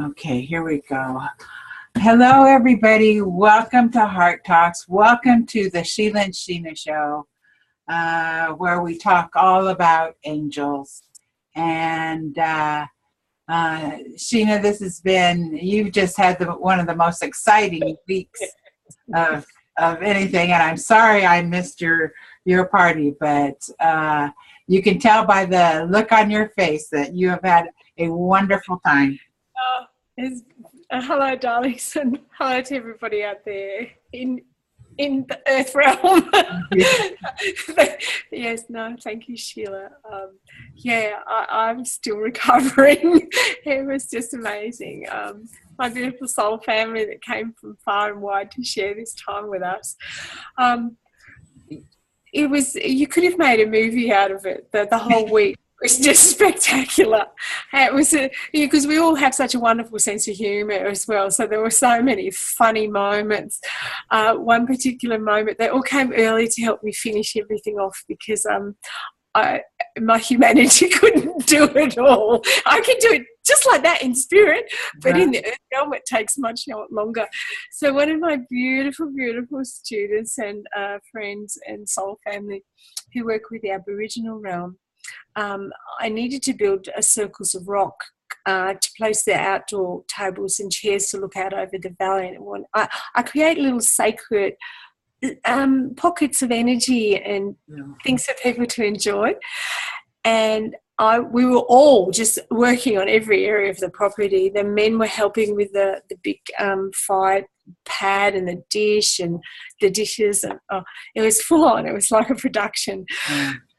Okay, here we go. Hello, everybody. Welcome to Heart Talks. Welcome to the Sheila and Sheena show, where we talk all about angels. And Sheena, you've just had one of the most exciting weeks of anything. And I'm sorry I missed your party, but you can tell by the look on your face that you have had a wonderful time. Hello, darlings, and hello to everybody out there in the earth realm. Yes, no, thank you, Sheila. I'm still recovering. It was just amazing. My beautiful soul family that came from far and wide to share this time with us. You could have made a movie out of it, the whole week. It was just spectacular. It was because we all have such a wonderful sense of humour as well. So there were so many funny moments. One particular moment, they all came early to help me finish everything off because my humanity couldn't do it all. I can do it just like that in spirit, but in the earth realm it takes much longer. So one of my beautiful, beautiful students and friends and soul family who work with the Aboriginal realm, I needed to build circles of rock to place their outdoor tables and chairs to look out over the valley. And I create little sacred pockets of energy and things for people to enjoy. And we were all just working on every area of the property. The men were helping with the big fire pad and the dish and the dishes. And it was full on. It was like a production.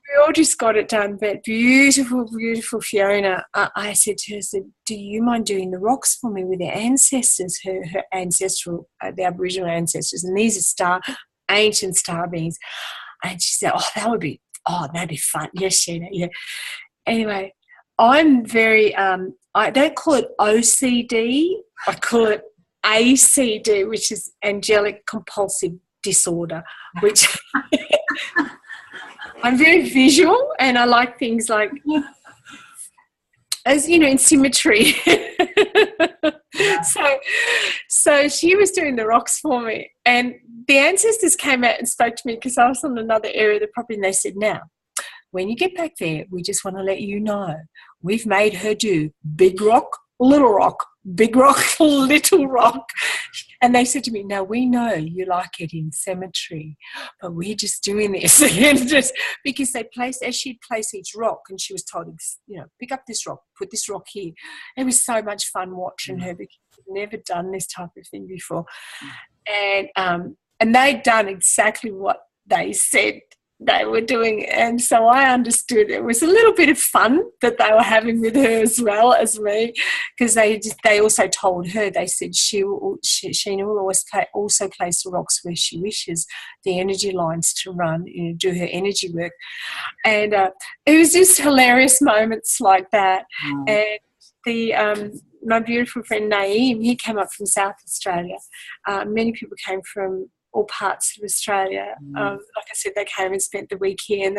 We all just got it done, but beautiful, beautiful Fiona, I said to her, do you mind doing the rocks for me with their ancestors, her ancestral, the Aboriginal ancestors, and these are ancient star beings. And she said, that'd be fun. Yes, Sheena, yeah. Anyway, I'm very, I don't call it OCD, I call it ACD, which is angelic compulsive disorder, which... I'm very visual and I like things like, as you know, in symmetry. So she was doing the rocks for me and the ancestors came out and spoke to me because I was on another area of the property and they said, now, when you get back there, we just want to let you know, we've made her do big rock, little rock, big rock, little rock. And they said to me, now we know you like it in symmetry, but we're just doing this. Just because as she'd place each rock and she was told, pick up this rock, put this rock here. It was so much fun watching her because she'd never done this type of thing before. And they'd done exactly what they said they were doing, and so I understood it was a little bit of fun that they were having with her as well as me, because they also told her, they said Sheena will always also place the rocks where she wishes the energy lines to run, do her energy work, and it was just hilarious moments like that. And my beautiful friend Naeem, he came up from South Australia. Many people came from all parts of Australia. Like I said, they came and spent the week here, and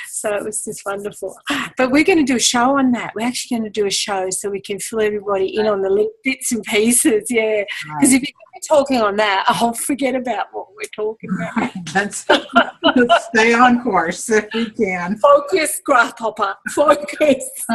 so it was just wonderful. But we're going to do a show on that. We're actually going to do a show so we can fill everybody in on the little bits and pieces, because if you're talking on that, I'll forget about what we're talking about. Let's stay on course if we can. Focus, grasshopper, focus.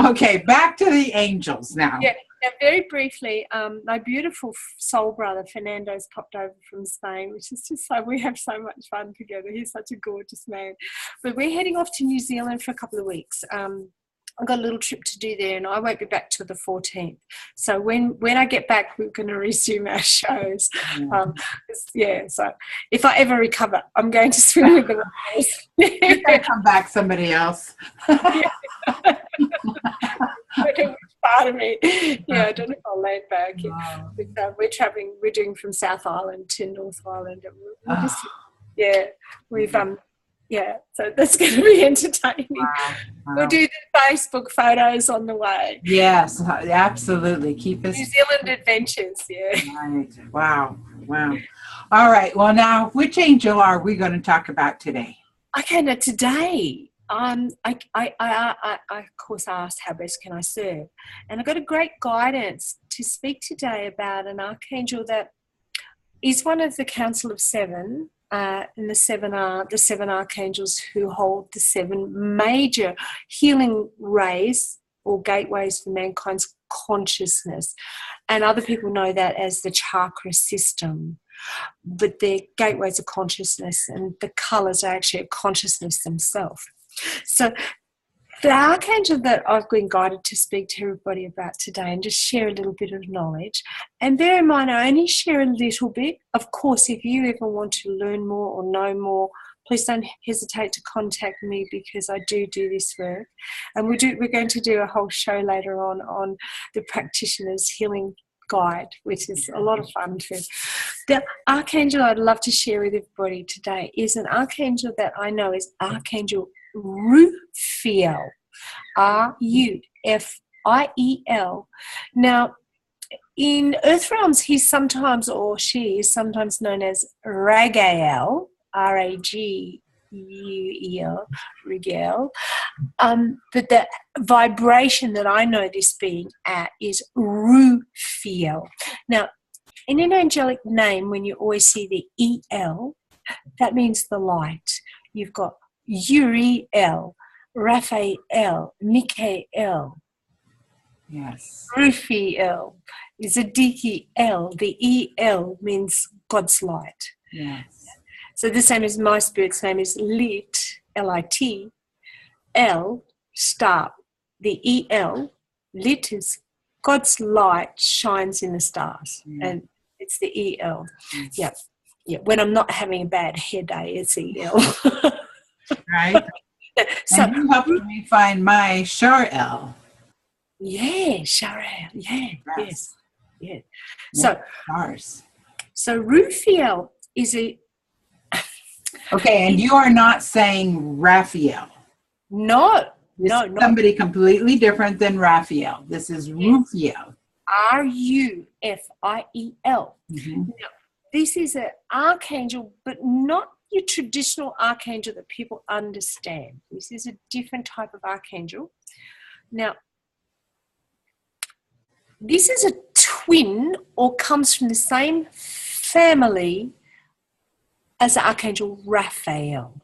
Okay, back to the angels now. Now, very briefly, my beautiful soul brother Fernando's popped over from Spain, which is just we have so much fun together. He's such a gorgeous man. But we're heading off to New Zealand for a couple of weeks. I've got a little trip to do there and I won't be back till the 14th. So when I get back, we're going to resume our shows. So if I ever recover, I'm going to swim with the whales. You're going to come back somebody else. I don't know which part of me. I don't know if I'll land back. We're travelling. We're doing from South Island to North Island. And so that's going to be entertaining. Wow. We'll do the Facebook photos on the way. Yes, absolutely. Keep us. New Zealand adventures, Right. Wow. All right. Well, now, which angel are we going to talk about today? Okay, now today I of course asked how best can I serve, and I got a great guidance to speak today about an archangel that is one of the Council of Seven, and the seven archangels who hold the seven major healing rays or gateways for mankind's consciousness, and other people know that as the chakra system. But they're gateways of consciousness, and the colours are actually a consciousness themselves. So the archangel that I've been guided to speak to everybody about today and just share a little bit of knowledge, and bear in mind I only share a little bit. Of course, if you ever want to learn more or know more, please don't hesitate to contact me, because I do this work. And we're going to do a whole show later on the practitioner's healing guide, which is a lot of fun too. The archangel I'd love to share with everybody today is an archangel that I know is Archangel Rufiel, Rufiel. Now, in Earth realms, he's sometimes, or she is sometimes known as Ragael, Raguel, Riguel. But the vibration that I know this being at is Rufiel. Now, in an angelic name, when you always see the EL, that means the light. You've got Uriel, Raphael, Michael. Yes. Rufiel, Zadikiel. The EL means God's light. Yes. So the same as my spirit's name is Lit, L-I-T, L, star. The EL, Lit, is God's light shines in the stars. Yeah. And it's the EL. Yeah. Yeah. When I'm not having a bad hair day, it's EL. Right. So, and you helped me find my Shar-El. Yeah, Shar-El. Yeah, yes. Yeah. So, stars. So Rufiel is a... Okay, and you are not saying Raphael. No, no. Somebody completely different than Raphael. This is Rufiel. Rufiel. Mm-hmm. Now, this is an archangel, but not your traditional archangel that people understand. This is a different type of archangel. Now, this is a twin or comes from the same family as the Archangel Raphael.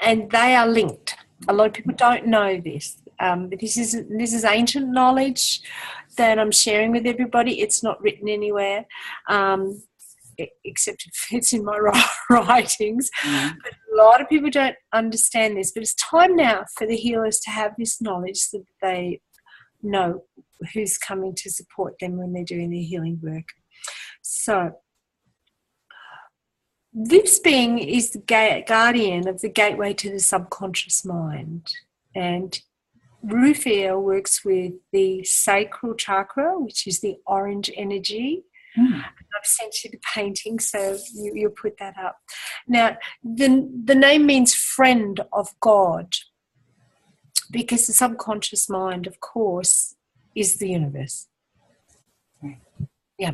And they are linked. A lot of people don't know this. But this is ancient knowledge that I'm sharing with everybody. It's not written anywhere, except it's in my writings. Mm-hmm. But a lot of people don't understand this. But it's time now for the healers to have this knowledge so that they know who's coming to support them when they're doing their healing work. So this being is the guardian of the gateway to the subconscious mind. And Rufiel works with the sacral chakra, which is the orange energy. I've sent you the painting, so you'll put that up. Now, the name means friend of God, because the subconscious mind, of course, is the universe. Yeah.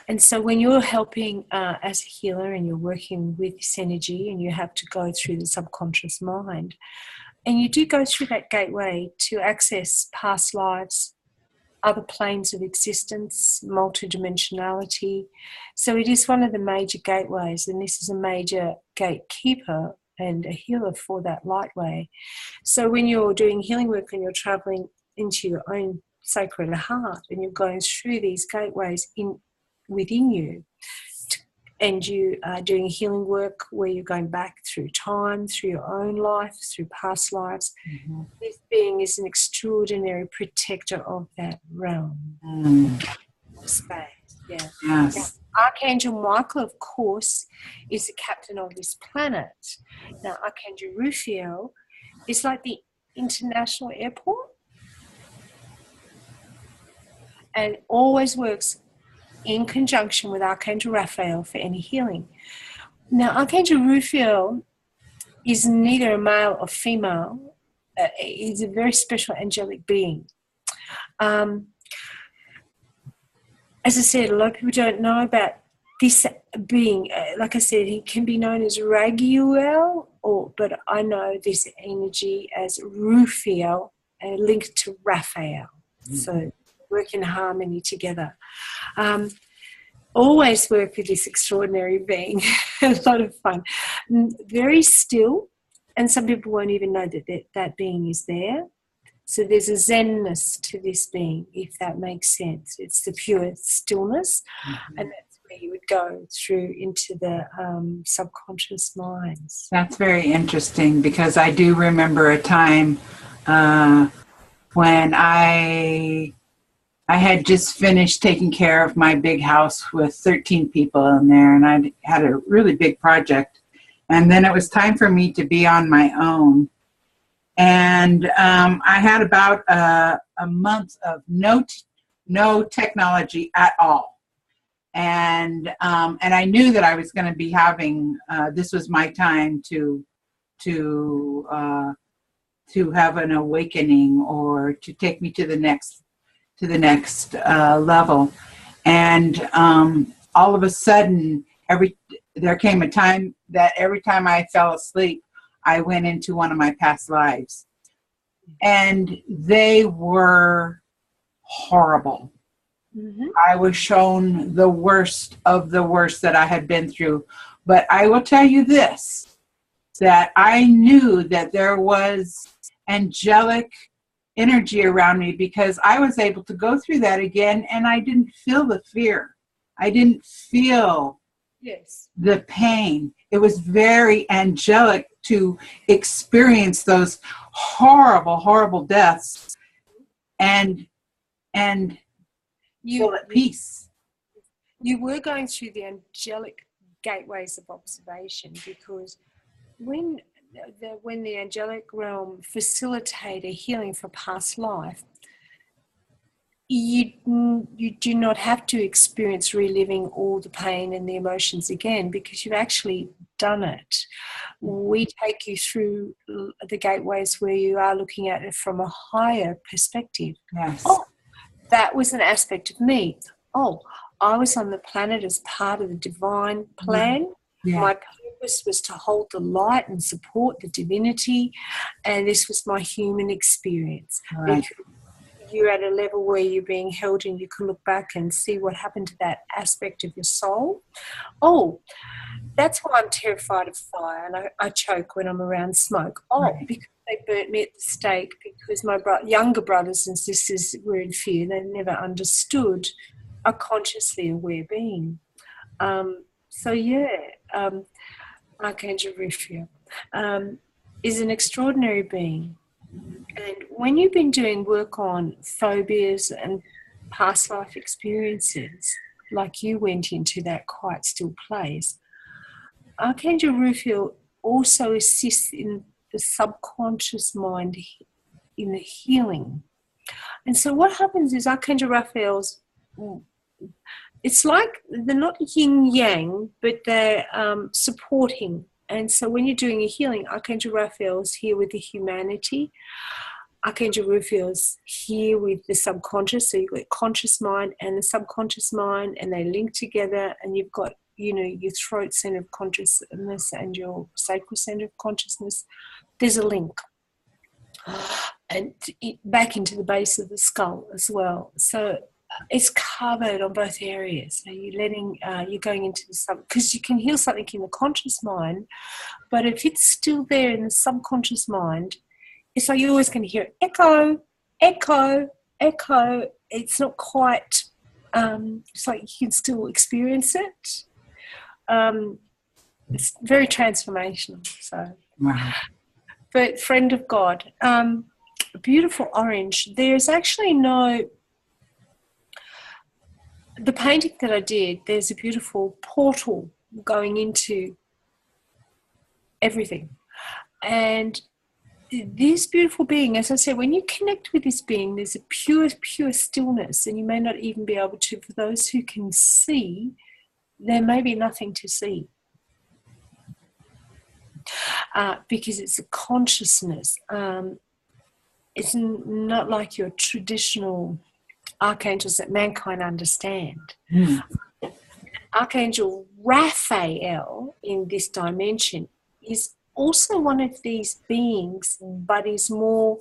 And so when you're helping as a healer and you're working with this energy and you have to go through the subconscious mind, and you do go through that gateway to access past lives, other planes of existence, multidimensionality. So it is one of the major gateways, and this is a major gatekeeper and a healer for that light way. So when you're doing healing work and you're traveling into your own sacred heart and you're going through these gateways within you, and you are doing healing work where you're going back through time, through your own life, through past lives, this being is an extraordinary protector of that realm. Space. Yeah. Yes. Now, Archangel Michael, of course, is the captain of this planet. Now, Archangel Rufiel is like the international airport, and always works in conjunction with Archangel Raphael for any healing. Now, Archangel Rufiel is neither a male or female. He's a very special angelic being. As I said, a lot of people don't know about this being, like I said, he can be known as Raguel, but I know this energy as Rufiel, linked to Raphael. So work in harmony together. Always work with this extraordinary being. A lot of fun. Very still, and some people won't even know that being is there. So there's a zenness to this being, if that makes sense. It's the pure stillness, and that's where you would go through into the subconscious minds. That's very interesting, because I do remember a time when I had just finished taking care of my big house with 13 people in there, and I had a really big project. And then it was time for me to be on my own. And I had about a month of no technology at all. And I knew that I was going to be having, this was my time to have an awakening, or to take me to the next level. And all of a sudden, there came a time that every time I fell asleep, I went into one of my past lives. And they were horrible. I was shown the worst of the worst that I had been through. But I will tell you this, that I knew that there was angelic energy around me, because I was able to go through that again, and I didn't feel the fear. I didn't feel the pain. It was very angelic to experience those horrible, horrible deaths and feel at peace. You were going through the angelic gateways of observation, because when the angelic realm facilitate a healing for past life, you do not have to experience reliving all the pain and the emotions again, because you've actually done it. We take you through the gateways where you are looking at it from a higher perspective. Yes. Oh, that was an aspect of me. Oh, I was on the planet as part of the divine plan. Yeah. My purpose was to hold the light and support the divinity, and this was my human experience. Right. You're at a level where you're being held, and you can look back and see what happened to that aspect of your soul. Oh, that's why I'm terrified of fire, and I choke when I'm around smoke. Oh, right. Because they burnt me at the stake, because my younger brothers and sisters were in fear. They never understood a consciously aware being. Archangel Rufiel is an extraordinary being. And when you've been doing work on phobias and past life experiences, like you went into that quiet still place, Archangel Rufiel also assists in the subconscious mind in the healing. And so what happens is Archangel Raphael's, it's like they're not yin-yang, but they're supporting. And so when you're doing a healing, Archangel Raphael is here with the humanity. Archangel Rufiel is here with the subconscious. So you've got conscious mind and the subconscious mind, and they link together, and you've got, your throat center of consciousness and your sacral center of consciousness. There's a link. And back into the base of the skull as well. So it's covered on both areas. So you're going into the because you can heal something in the conscious mind, but if it's still there in the subconscious mind, it's like you're always going to hear echo, echo, echo. It's not quite, it's like you can still experience it. It's very transformational. So, wow. But friend of God, beautiful orange. There's actually the painting that I did, there's a beautiful portal going into everything. And this beautiful being, as I said, when you connect with this being, there's a pure, pure stillness, and you may not even be able to, for those who can see, there may be nothing to see. Because it's a consciousness. It's not like your traditional archangels that mankind understand. Archangel Raphael in this dimension is also one of these beings, but is more,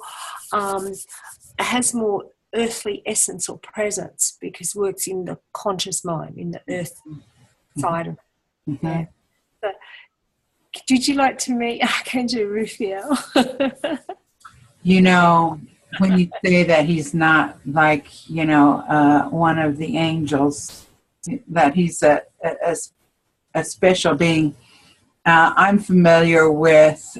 has more earthly essence or presence, because works in the conscious mind, in the earth side of it. Mm-hmm. Yeah. So, did you like to meet Archangel Rufiel? You know, when you say that he's not like, one of the angels, that he's a special being, I'm familiar with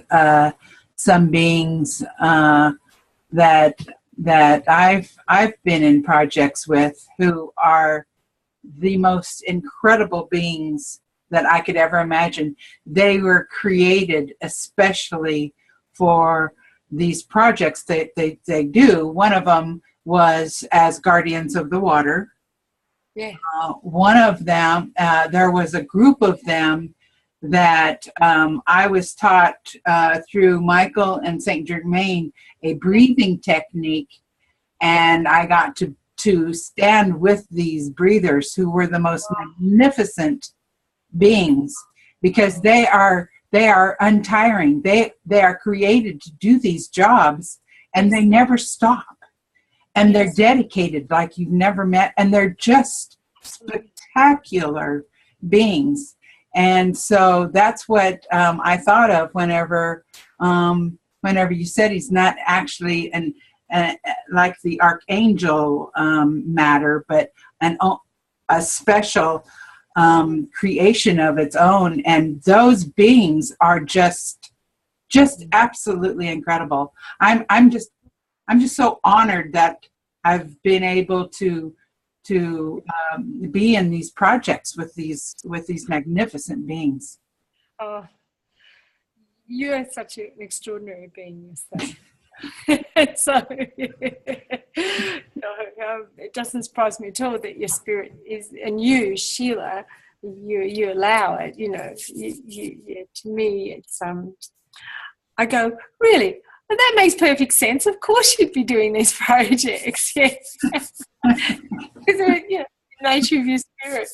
some beings that I've been in projects with, who are the most incredible beings that I could ever imagine. They were created especially for these projects that they do. One of them was as guardians of the water. Yeah. One of them, there was a group of them that I was taught through Michael and St. Germain a breathing technique, and I got to stand with these breathers, who were the most magnificent beings, because they are untiring. They are created to do these jobs, and they never stop. And they're dedicated like you've never met, and they're just spectacular beings. And so that's what I thought of whenever you said he's not actually like the archangel matter, but a special creation of its own. And those beings are just absolutely incredible. I'm just so honored that I've been able to be in these projects with these magnificent beings. Oh, you are such an extraordinary being yourself. So it doesn't surprise me at all that your spirit is, and you, Sheila, you allow it. To me, it's I go, really? Well, that makes perfect sense. Of course you'd be doing these projects. Yes. Because nature of your spirit.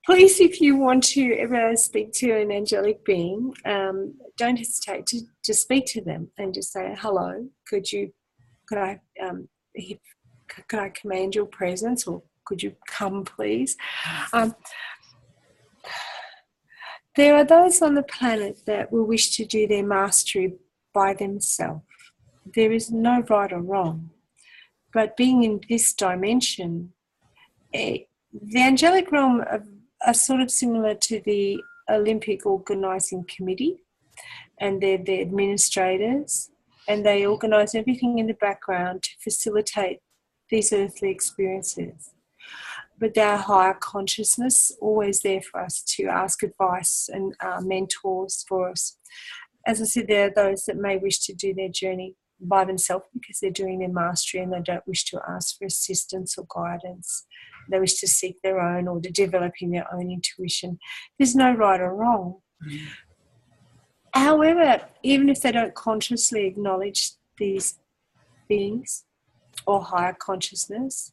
Please, if you want to ever speak to an angelic being, don't hesitate to speak to them and just say, hello, could I command your presence, or could you come, please? There are those on the planet that will wish to do their mastery by themselves. There is no right or wrong. But being in this dimension, the angelic realm are sort of similar to the Olympic Organising Committee, and they're the administrators, and they organise everything in the background to facilitate these earthly experiences. But their higher consciousness always there for us to ask advice, and mentors for us. As I said, there are those that may wish to do their journey by themselves because they're doing their mastery and they don't wish to ask for assistance or guidance. They wish to seek their own, or to developing their own intuition. There's no right or wrong. Mm-hmm. However, even if they don't consciously acknowledge these beings or higher consciousness,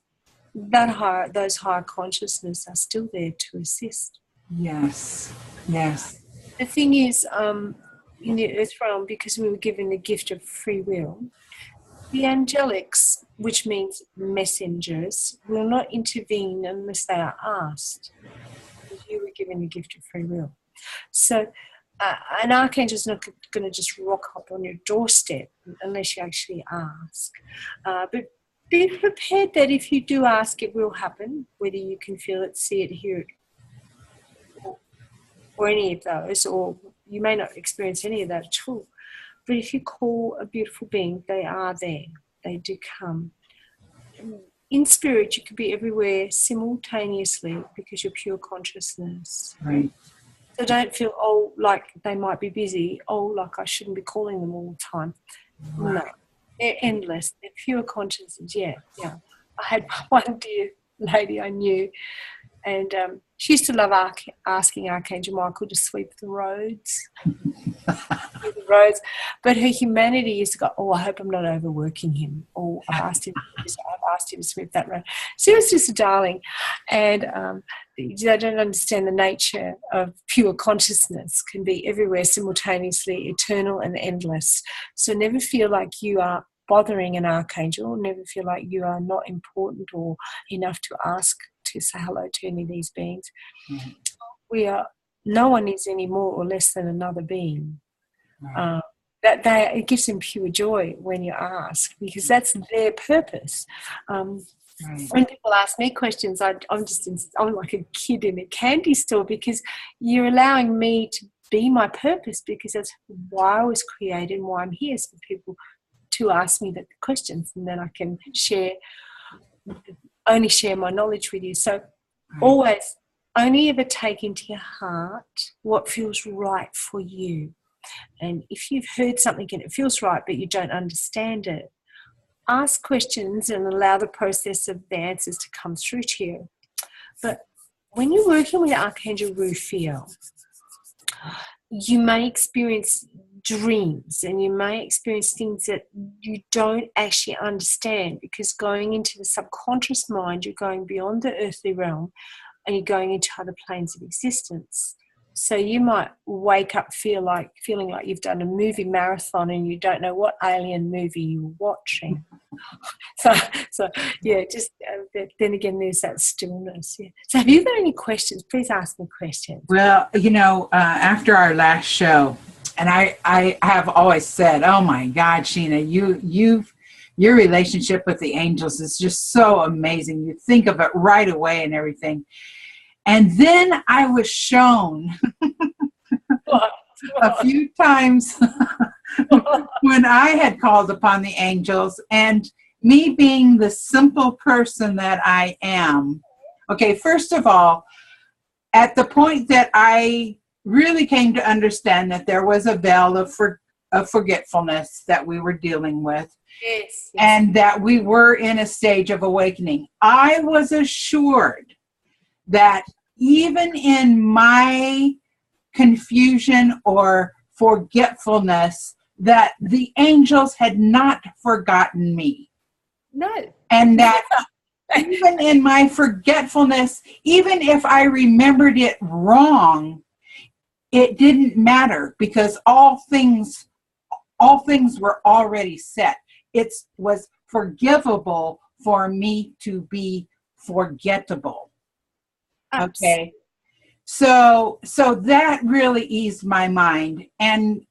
those higher consciousness are still there to assist. Yes. The thing is, in the earth realm, because we were given the gift of free will, the angelics, which means messengers, will not intervene unless they are asked, because you were given the gift of free will. So an archangel is not going to just rock up on your doorstep unless you actually ask. But be prepared that if you do ask, it will happen, whether you can feel it, see it, hear it, or any of those, or you may not experience any of that at all. But if you call a beautiful being, they are there. They do come. In spirit, you can be everywhere simultaneously because you're pure consciousness. Right. So don't feel, like they might be busy. Like I shouldn't be calling them all the time. Right. No. They're endless. They're pure consciousness. Yeah. I had one dear lady I knew And she used to love asking Archangel Michael to sweep the roads. But her humanity used to go, oh, I hope I'm not overworking him. Or I've asked him to sweep that road. She was just a darling. And I don't understand the nature of pure consciousness can be everywhere simultaneously, eternal and endless. So never feel like you are bothering an archangel. Never feel like you are not important or enough to ask to say hello to any of these beings. Mm-hmm. No one is any more or less than another being. Right. It gives them pure joy when you ask, because that's their purpose. Right. When people ask me questions, I'm like a kid in a candy store, because you're allowing me to be my purpose, because that's why I was created and why I'm here, is for people to ask me the questions, and then I can only share my knowledge with you. So always only ever take into your heart what feels right for you. And if you've heard something and it feels right but you don't understand it, ask questions and allow the process of the answers to come through to you. But when you're working with Archangel Rufiel, you may experience dreams, and you may experience things that you don't actually understand, because going into the subconscious mind, you're going beyond the earthly realm and you're going into other planes of existence. So you might wake up feeling like you've done a movie marathon and you don't know what alien movie you're watching. So yeah, just then again, there's that stillness. Yeah. So have you got any questions? Please ask me questions. Well, after our last show, and I have always said, oh my God, Sheena, your relationship with the angels is just so amazing. You think of it right away and everything. And then I was shown a few times when I had called upon the angels, and me being the simple person that I am. Okay, first of all, at the point that I really came to understand that there was a veil of forgetfulness that we were dealing with, yes. And that we were in a stage of awakening, I was assured that even in my confusion or forgetfulness, that the angels had not forgotten me. No. And that even in my forgetfulness, even if I remembered it wrong, it didn't matter, because all things were already set. It was forgivable for me to be forgettable. Okay. So that really eased my mind. And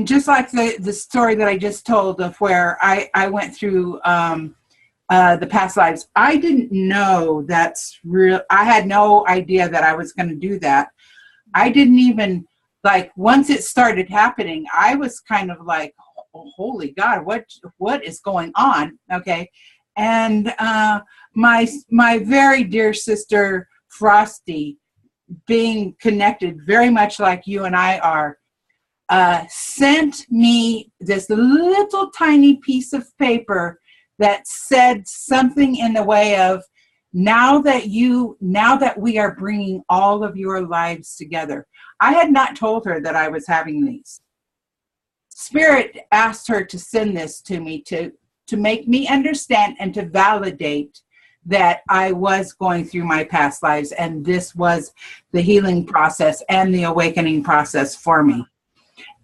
just like the story that I just told of where I went through the past lives, I didn't know that's real. I had no idea that I was going to do that. I didn't even, once it started happening, I was kind of like, oh, holy God, what is going on? Okay. And my very dear sister Frosty, being connected very much like you and I are, sent me this little tiny piece of paper that said something in the way of, now that we are bringing all of your lives together. I had not told her that I was having these. Spirit asked her to send this to me to make me understand and to validate that I was going through my past lives, and this was the healing process and the awakening process for me.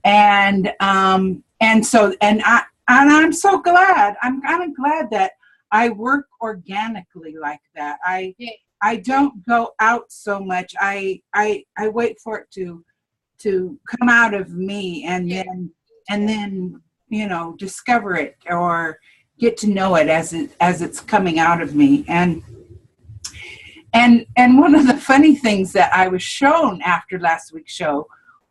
And I'm so glad. I'm kind of glad that I work organically like that. I don't go out so much. I wait for it to come out of me, and then discover it or get to know it as it's coming out of me. And one of the funny things that I was shown after last week's show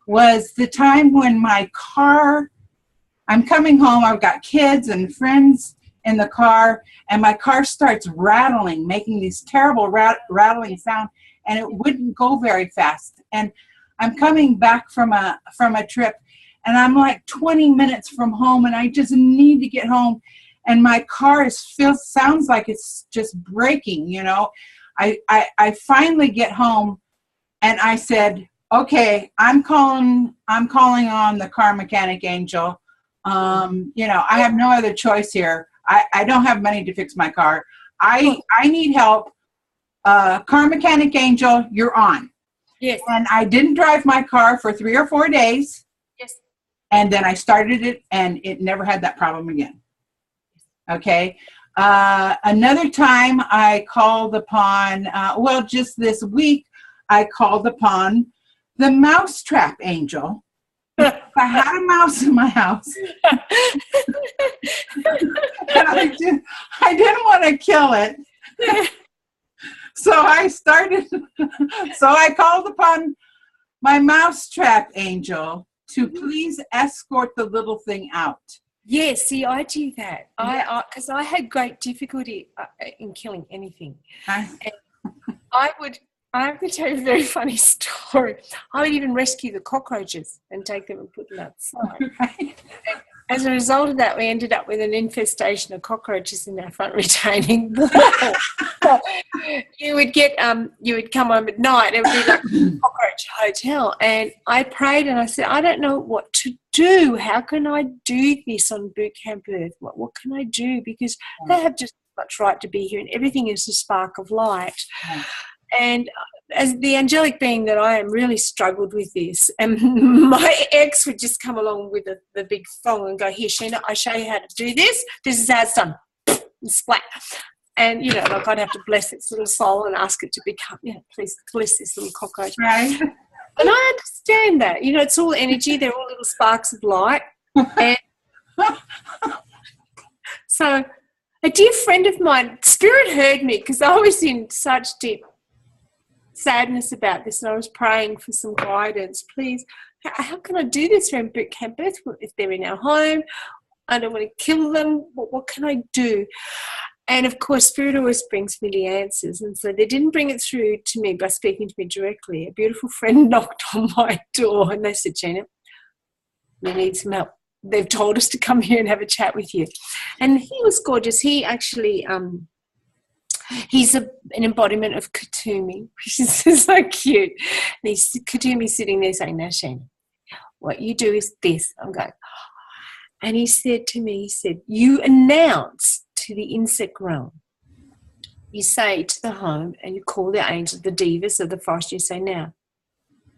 was the time when I'm coming home, I've got kids and friends in the car, and my car starts rattling, making these terrible rattling sound, and it wouldn't go very fast. And I'm coming back from a trip, and I'm like 20 minutes from home, and I just need to get home. And my car sounds like it's just breaking, I finally get home, and I said, okay, I'm calling on the car mechanic angel. I have no other choice here. I don't have money to fix my car. I need help. Car mechanic angel, you're on. Yes. And I didn't drive my car for 3 or 4 days. Yes. And then I started it, and it never had that problem again. Okay. Another time I called upon, just this week, I called upon the mousetrap angel. I had a mouse in my house. And I didn't want to kill it. So I called upon my mousetrap angel to please escort the little thing out. Yes, see, I do that. Because I had great difficulty in killing anything. And I'm going to tell you a very funny story. I would even rescue the cockroaches and take them and put them outside. Right. As a result of that, we ended up with an infestation of cockroaches in our front retaining wall. So you would come home at night, it would be like a cockroach hotel. And I prayed and I said, I don't know what to do. How can I do this on Boot Camp Earth? What can I do? Because they have just as much right to be here, and everything is a spark of light. Yeah. And as the angelic being that I am, really struggled with this. And my ex would just come along with the big thong and go, here, Sheena, I show you how to do this. This is how it's done. And splat. And, I'd have to bless its little soul and ask it to become, please bless this little cockroach. Right. And I understand that. It's all energy. They're all little sparks of light. And so a dear friend of mine, Spirit heard me because I was in such deep sadness about this, and I was praying for some guidance. Please, how can I do this around Boot Camp Earth? If they're in our home, I don't want to kill them. What can I do? And of course, Spirit always brings me the answers. And so they didn't bring it through to me by speaking to me directly. A beautiful friend knocked on my door and they said, Sheena, we need some help. They've told us to come here and have a chat with you. And he was gorgeous. He actually, he's an embodiment of Katumi, which is so cute. And he's Katumi sitting there saying, now, Sheena, what you do is this. I'm going, and he said to me, you announce to the insect realm. You say to the home and you call the angels, the divas of the forest, you say, now,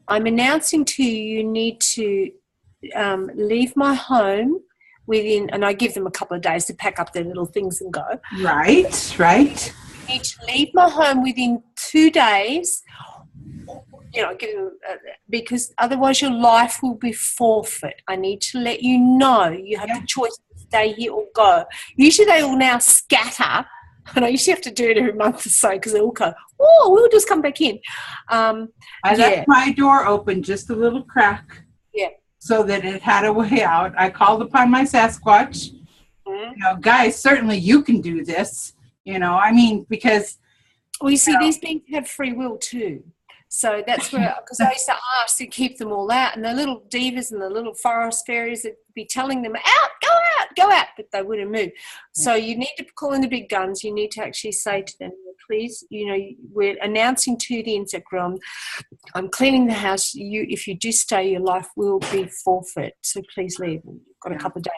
I'm announcing to you, you need to leave my home within, and I give them a couple of days to pack up their little things and go. Right. You need to leave my home within 2 days, because otherwise your life will be forfeit. I need to let you know you have the choice to stay here or go. Usually they all now scatter, and I usually have to do it every month or so because they all go, we'll just come back in. I left my door open just a little crack. Yeah. So that it had a way out. I called upon my Sasquatch. Mm-hmm. Guys, certainly you can do this. Because... Well, you see, these beings have free will too. So that's where, because I used to ask to keep them all out, and the little divas and the little forest fairies would be telling them, go out, but they wouldn't move. So you need to call in the big guns. You need to actually say to them, please, we're announcing to the insect realm, I'm cleaning the house. If you do stay, your life will be forfeit. So please leave. You've got a couple of days.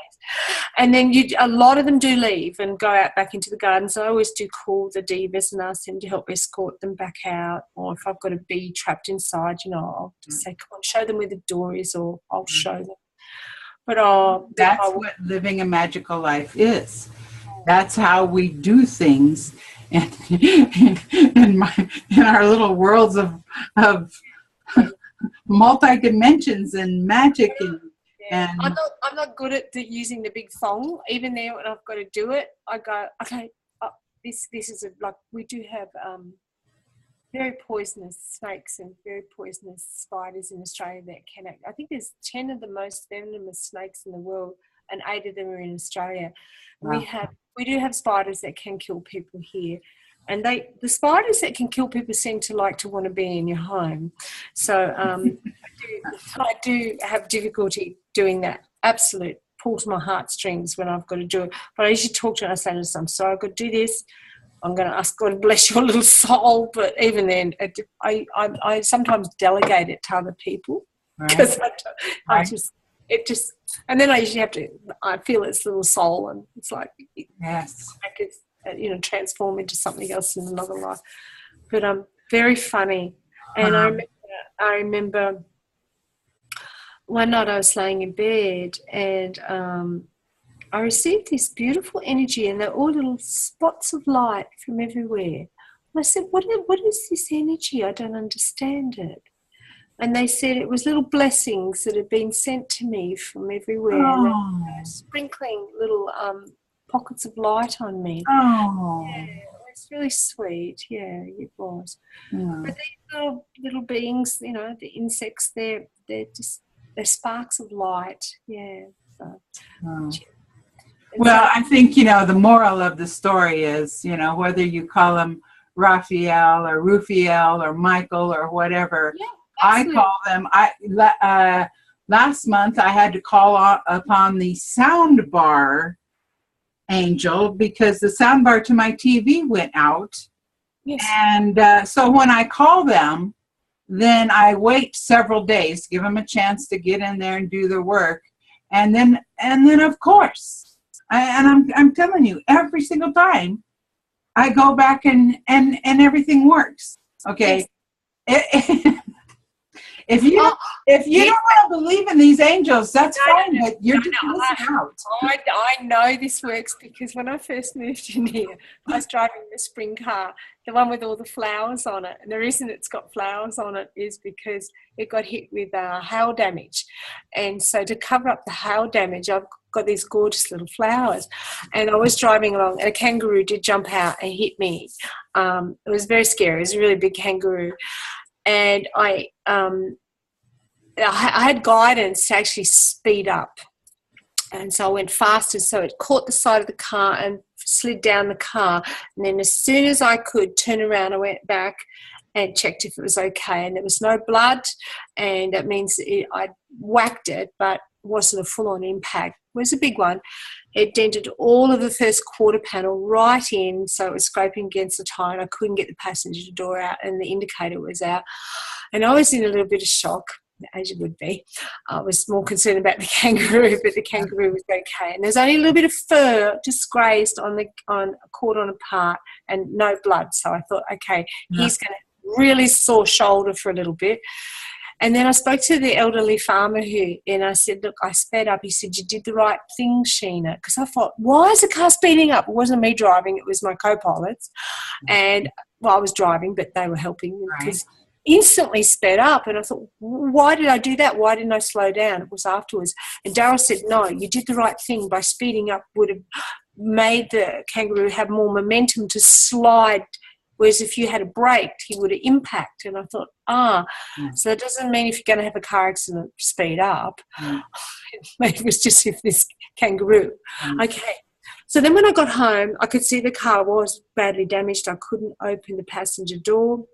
And then a lot of them do leave and go out back into the gardens. I always do call the divas and ask them to help escort them back out. Or if I've got a bee trapped inside, I'll just say, come on, show them where the door is, or I'll show them. But that's what living a magical life is. That's how we do things. And in our little worlds of multi-dimensions and magic and I'm not good at using the big thong. Even there, when I've got to do it, I go, okay, this is we do have very poisonous snakes and very poisonous spiders in Australia that can act. I think there's 10 of the most venomous snakes in the world, and 8 of them are in Australia. Wow. We do have spiders that can kill people here. And the spiders that can kill people seem to like to want to be in your home. So I do have difficulty doing that. Absolute pulls my heartstrings when I've got to do it. But I usually talk to them and I say, listen, I'm sorry, I've got to do this. I'm going to ask God to bless your little soul. But even then, I sometimes delegate it to other people because and then I usually have to, I feel its little soul, and it's like, Yes. I could, transform into something else in another life. But very funny. And I remember one night I was laying in bed, and I received this beautiful energy, and they're all little spots of light from everywhere. And I said, what is this energy? I don't understand it. And they said it was little blessings that had been sent to me from everywhere. And they were sprinkling little pockets of light on me. Oh. Yeah, it was really sweet. Yeah, it was. Yeah. But these little beings, the insects, they're sparks of light. Yeah. So, Well, I think, the moral of the story is, whether you call them Rufiel or Michael or whatever, I call them, last month I had to call upon the sound bar angel because the sound bar to my TV went out. Yes. And so when I call them, then I wait several days, give them a chance to get in there and do their work. And then of course, I'm telling you, every single time I go back and everything works. Okay. Yes. If you don't want to believe in these angels, that's fine, but you're just missing out. I know this works because when I first moved in here, I was driving the spring car, the one with all the flowers on it. And the reason it's got flowers on it is because it got hit with hail damage. And so to cover up the hail damage, I've got these gorgeous little flowers. And I was driving along, and a kangaroo did jump out and hit me. It was very scary. It was a really big kangaroo. And I had guidance to actually speed up. And so I went faster. So it caught the side of the car and slid down the car. And then as soon as I could turn around, I went back and checked if it was okay. And there was no blood. And that means I whacked it, but it wasn't a full-on impact. It was a big one. It dented all of the first quarter panel right in, so it was scraping against the tyre, and I couldn't get the passenger door out, and the indicator was out. And I was in a little bit of shock, as you would be. I was more concerned about the kangaroo, but the kangaroo was okay. And there's only a little bit of fur just grazed caught on a part, and no blood. So I thought, okay, he's going to really sore shoulder for a little bit. And then I spoke to the elderly farmer and I said, look, I sped up. He said, you did the right thing, Sheena. Because I thought, why is the car speeding up? It wasn't me driving. It was my co-pilots. And, I was driving, but they were helping because instantly sped up. And I thought, why did I do that? Why didn't I slow down? It was afterwards. And Darryl said, no, you did the right thing. By speeding up would have made the kangaroo have more momentum to slide. Whereas if you had a brake, he would have impacted. And I thought, so that doesn't mean if you're going to have a car accident, speed up. It was just if this kangaroo. Okay. So then when I got home, I could see the car was badly damaged. I couldn't open the passenger door.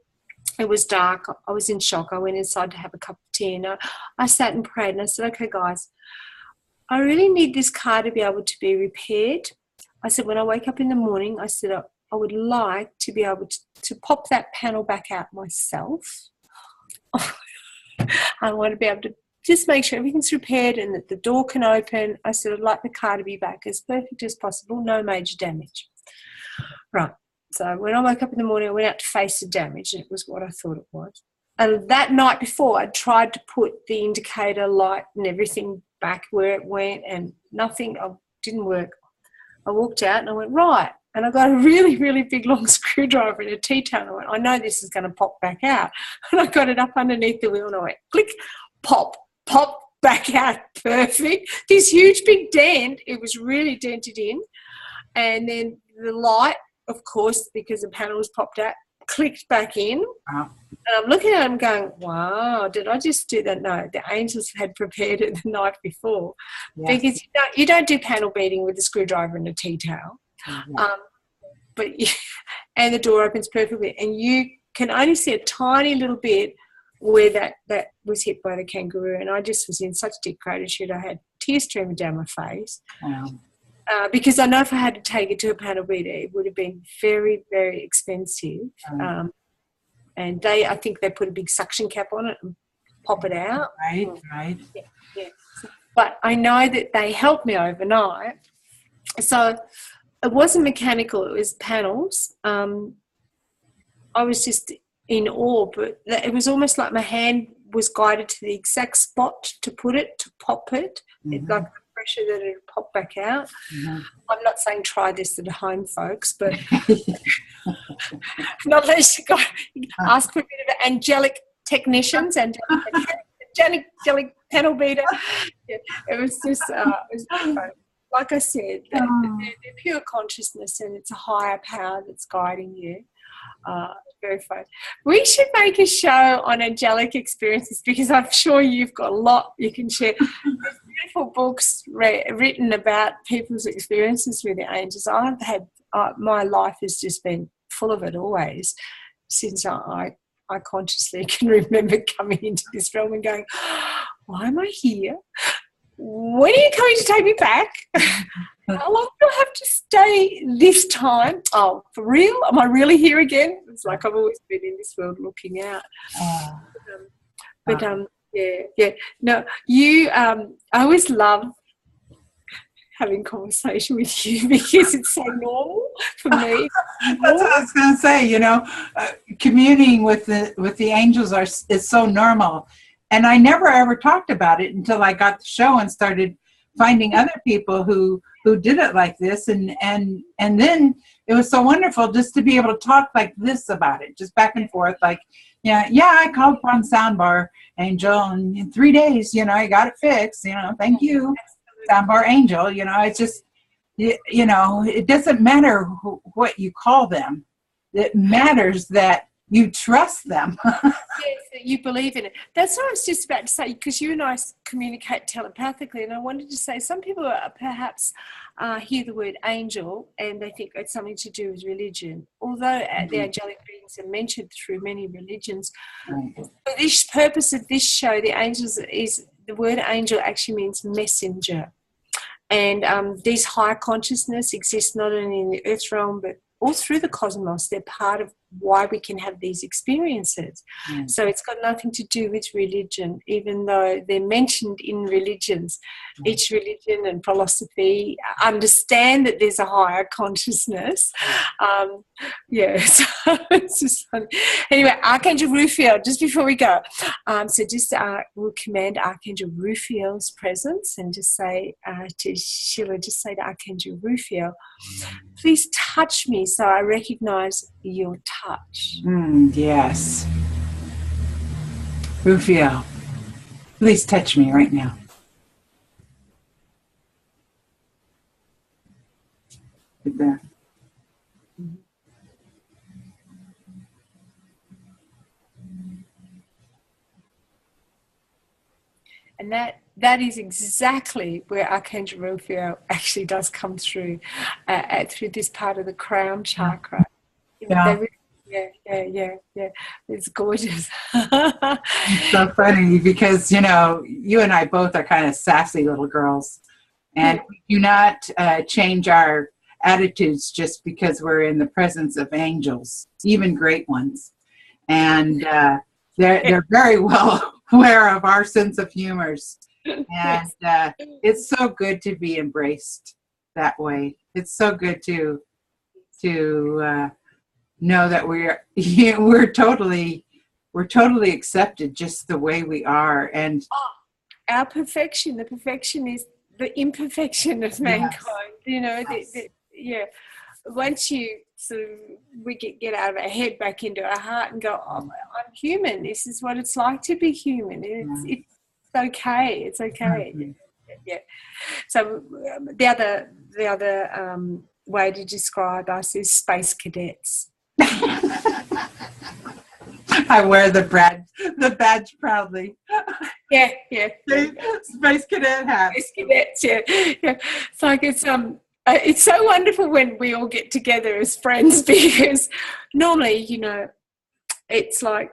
It was dark. I was in shock. I went inside to have a cup of tea. And I sat and prayed. And I said, okay, guys, I really need this car to be able to be repaired. I said, when I wake up in the morning, I said, I would like to be able to pop that panel back out myself. I want to be able to just make sure everything's repaired and that the door can open. I said, I'd like the car to be back as perfect as possible, no major damage. Right. So when I woke up in the morning, I went out to face the damage, and it was what I thought it was. And that night before, I tried to put the indicator light and everything back where it went, and nothing didn't work. I walked out and I went, right. And I got a really, really big long screwdriver and a T-tail. I went, I know this is going to pop back out. And I got it up underneath the wheel and I went, click, pop, pop, back out. Perfect. This huge big dent, it was really dented in. And then the light, of course, because the panel was popped out, clicked back in. Wow. And I'm looking at him going, wow, did I just do that? No, the angels had prepared it the night before. Yes. Because you don't do panel beating with a screwdriver and a T-tail. Mm-hmm. And the door opens perfectly, and you can only see a tiny little bit where that was hit by the kangaroo. And I just was in such deep gratitude. I had tears streaming down my face. Wow. because I know if I had to take it to a panel beater, it would have been very, very expensive. And I think they put a big suction cap on it and pop it out. Right. Yeah. But I know that they helped me overnight. So it wasn't mechanical, it was panels. I was just in awe, but it was almost like my hand was guided to the exact spot to put it, to pop it. It's like the pressure that it pop back out. I'm not saying try this at home, folks, but not unless you got ask for a bit of angelic technicians and angelic panel beater. Yeah, it was just fun. Like I said, they're pure consciousness, and it's a higher power that's guiding you. Very fun. We should make a show on angelic experiences, because I'm sure you've got a lot you can share. There's beautiful books written about people's experiences with the angels. I've had my life has just been full of it always, since I consciously can remember coming into this realm and going, why am I here? When are you coming to take me back? How long do I have to stay this time? Oh, for real? Am I really here again? It's like I've always been in this world looking out. Yeah. No, you. I always love having conversation with you, because it's so normal for me. That's what I was going to say. Communing with the angels is so normal. And I never ever talked about it until I got the show and started finding other people who did it like this, and then it was so wonderful just to be able to talk like this about it, just back and forth, like, I called upon Soundbar Angel, and in 3 days, I got it fixed, thank you, Soundbar Angel. It's just, it doesn't matter what you call them. It matters that you trust them. Yes, that you believe in it. That's what I was just about to say, because you and I communicate telepathically, and I wanted to say some people perhaps hear the word angel and they think it's something to do with religion, although the angelic beings are mentioned through many religions. For this purpose of this show, the word angel actually means messenger. And these higher consciousness exist not only in the earth realm, but all through the cosmos. They're part of why we can have these experiences. So it's got nothing to do with religion, even though they're mentioned in religions. Each religion and philosophy understand that there's a higher consciousness. So it's just funny. Anyway, Archangel Rufiel, just before we go, we'll command Archangel Rufiel's presence and just say to Sheila, just say to Archangel Rufiel, please touch me so I recognize your touch. Yes. Rufiel, please touch me right now. Get there. And that is exactly where Archangel Rufiel actually does come through, through this part of the crown chakra. Yeah. It's gorgeous. It's so funny because, you and I both are kind of sassy little girls, and we do not change our attitudes just because we're in the presence of angels, even great ones. And they're very well aware of our sense of humors. And it's so good to be embraced that way. It's so good to know that we're totally accepted just the way we are. And our perfection, the perfection is the imperfection of mankind. Once you we get out of our head back into our heart and go, I'm human. This is what it's like to be human. It's okay. It's okay. So the other way to describe us is space cadets. I wear the badge proudly. Yeah. Space cadet hat. Space cadets. Yeah. It's like it's so wonderful when we all get together as friends, because normally, it's like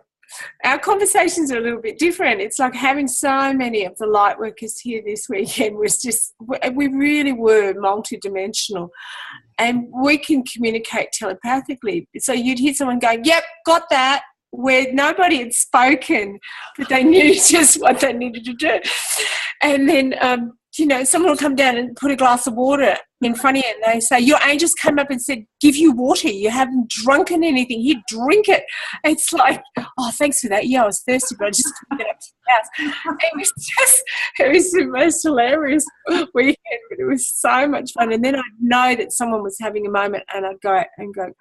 our conversations are a little bit different. It's like having so many of the light workers here this weekend was just, we really were multidimensional, and we can communicate telepathically. So you'd hear someone going, yep, got that, where nobody had spoken, but they knew just what they needed to do. And then, someone will come down and put a glass of water in front of you, and they say, your angels came up and said, give you water. You haven't drunken anything. Here, drink it. It's like, oh, thanks for that. Yeah, I was thirsty, but I just couldn't get up to the house. It was the most hilarious weekend, but it was so much fun. And then I'd know that someone was having a moment, and I'd go,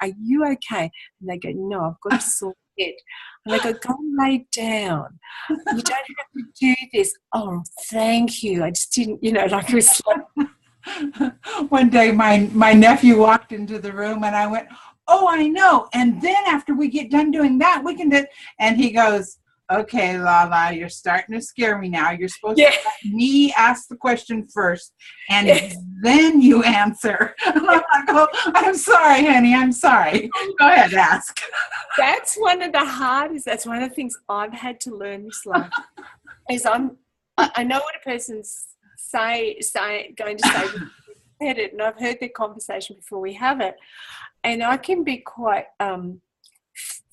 are you okay? And they go, no, I've got a sore head. And they go lay down. You don't have to do this. Oh, thank you. I just didn't, it was like. One day my nephew walked into the room and I went, oh, I know. And then after we get done doing that, we can do, and he goes, okay, Lala, you're starting to scare me now. You're supposed to let me ask the question first, and then you answer. I'm like, oh, I'm sorry, honey. I'm sorry. Go ahead, ask. That's one of the hardest. That's one of the things I've had to learn this life. Is I know what a person's going to say, said it, and I've heard their conversation before we have it, and I can be quite.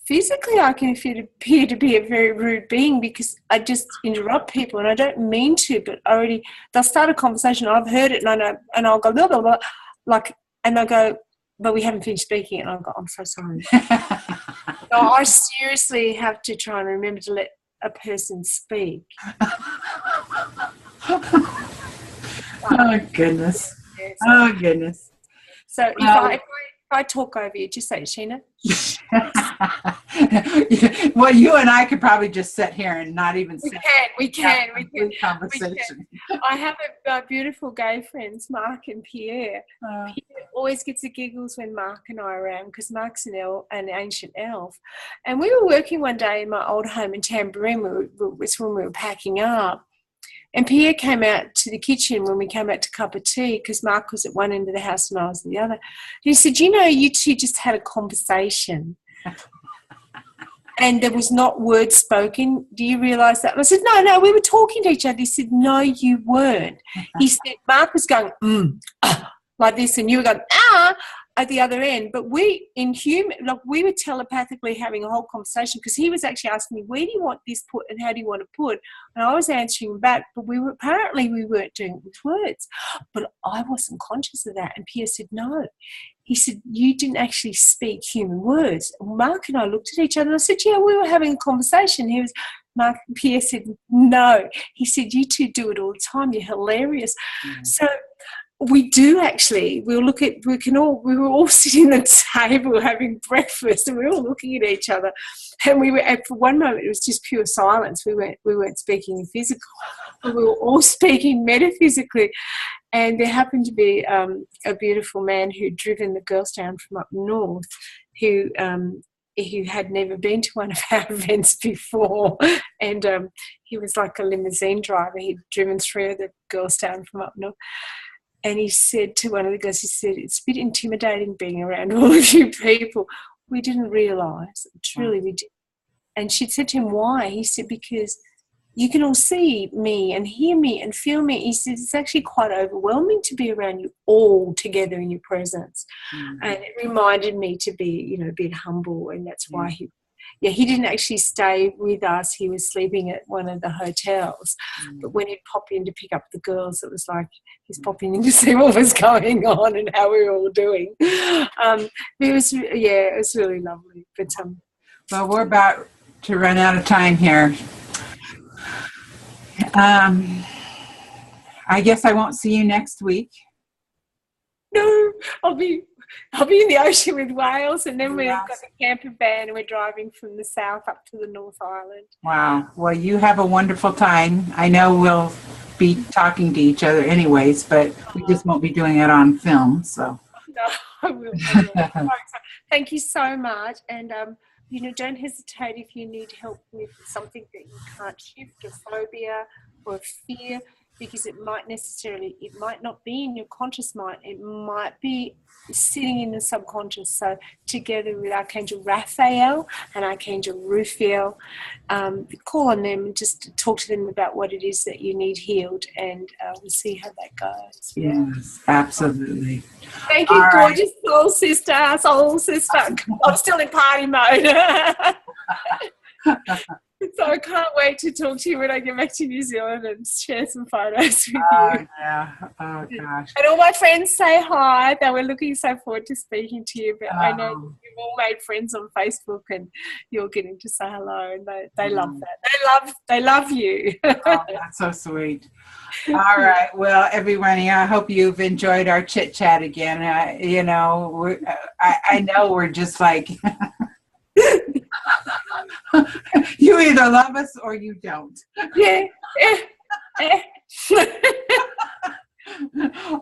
Physically, I can appear to be a very rude being because I just interrupt people, and I don't mean to, but they'll start a conversation. I've heard it, and I'll go blah blah blah, and they'll go, but we haven't finished speaking, and I'll go, I'm so sorry. So I seriously have to try and remember to let a person speak. Oh goodness! Oh goodness! So if I talk over you, just say, Sheena. Well, you and I could probably just sit here and not even. We can. Conversation. I have a beautiful gay friends, Mark and Pierre. Pierre always gets the giggles when Mark and I are around because Mark's an ancient elf. And we were working one day in my old home in Tambourine. Was when we were packing up. And Pierre came out to the kitchen when we came out to cup of tea because Mark was at one end of the house and I was at the other. And he said, you two just had a conversation. And there was not words spoken. Do you realise that? And I said, no, we were talking to each other. He said, no, you weren't. He said, Mark was going, like this, and you were going, at the other end. But we were telepathically having a whole conversation because he was actually asking me, where do you want this put and how do you want to put? And I was answering back, but we weren't doing it with words. But I wasn't conscious of that. And Pierre said, no. He said, you didn't actually speak human words. Mark and I looked at each other and I said, yeah, we were having a conversation. Pierre said, no. He said, you two do it all the time. You're hilarious. Mm. So we do actually. We were all sitting at the table having breakfast, and we were all looking at each other. And for one moment, it was just pure silence. We weren't speaking in physical. We were all speaking metaphysically. And there happened to be a beautiful man who'd driven the girls down from up north, who had never been to one of our events before, and he was like a limousine driver. He'd driven 3 of the girls down from up north. And he said to one of the girls, he said, it's a bit intimidating being around all of you people. We didn't realise, truly we didn't. And she said to him, why? He said, because you can all see me and hear me and feel me. He said, it's actually quite overwhelming to be around you all together in your presence. Mm-hmm. And it reminded me to be, a bit humble, and that's why he didn't actually stay with us. He was sleeping at one of the hotels. Mm. But when he'd pop in to pick up the girls, it was like he's popping in to see what was going on and how we were all doing. It was really lovely. But well, we're about to run out of time here. I guess I won't see you next week. No, I'll be in the ocean with whales, and then we've got a camper van and we're driving from the south up to the North Island. Wow. Well, you have a wonderful time. I know we'll be talking to each other anyways, but we just won't be doing it on film. So. No, I will. Thank you so much. And, don't hesitate if you need help with something that you can't shift, a phobia or a fear. because it might not be in your conscious mind. It might be sitting in the subconscious. So together with Archangel Raphael and Archangel Rufiel, call on them and just talk to them about what it is that you need healed, and we'll see how that goes. Yes, absolutely. Thank you, gorgeous soul sister. I'm still in party mode. So I can't wait to talk to you when I get back to New Zealand and share some photos with you. Yeah. Oh, gosh. And all my friends say hi. They were looking so forward to speaking to you. But I know you've all made friends on Facebook and you're getting to say hello. And they love that. They love you. Oh, that's so sweet. All right. Well, everybody, I hope you've enjoyed our chit chat again. I know we're just like... You either love us or you don't. Yeah.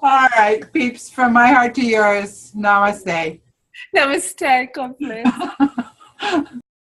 All right, peeps, from my heart to yours, namaste. Namaste. God bless.